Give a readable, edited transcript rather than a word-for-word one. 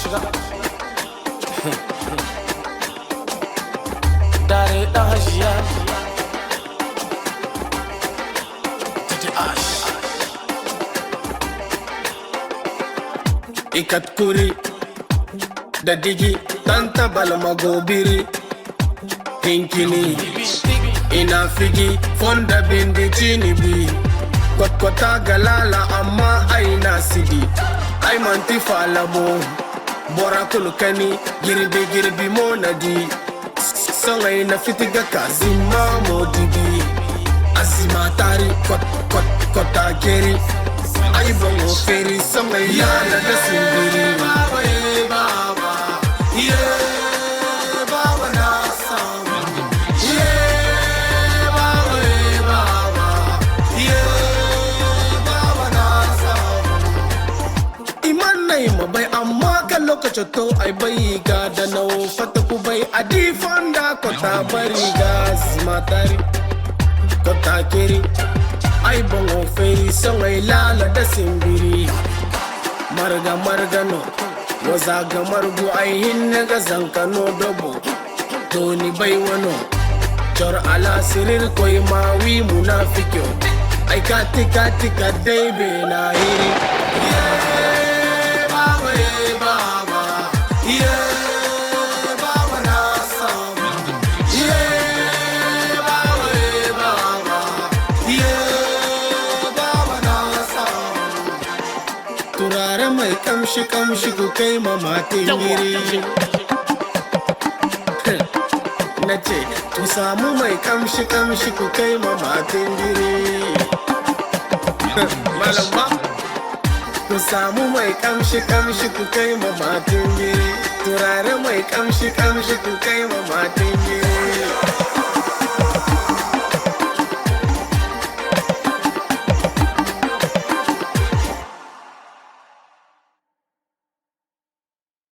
shiga. Dare ɗan hajiya. Titi Ash. Ikat kuri da digi tanta balma gobiri. Kinkini ina figi fonda bindi chinibi. Kotkota galala amma aina sidi. Ai manti falabo bora kulukani girbi girbi monadi. Songai na fitiga kazima modibi. Azima tari kota geri. Ai bongo feri songai yana da simbiri. Baba ye baba ye baba na sama. Ye baba ye baba ye baba na sama. Iman na ima bai amma kan lokacin to ai bai ga da nau fata ku bai adi fonda kota bari ga zima tari kota keri. Ai bongo feri songai lala da simbiri. Marga marga no wazaga margu ai hinna ga zankano dobo. Toni bai wano chor ala sirir koi mawi munafikyo. Ai katika dai be na hiri. Yeah baba yeah baba na sama. Yeah baba turare mai kamshi kamshi ku kai ma matin giri. Nace ku samu mai kamshi kamshi ku kai ma matin giri. Malamba ku samu mai kamshi kamshi ku kai ma matin giri. Turare mai kamshi kamshi ku kai ma matin giri.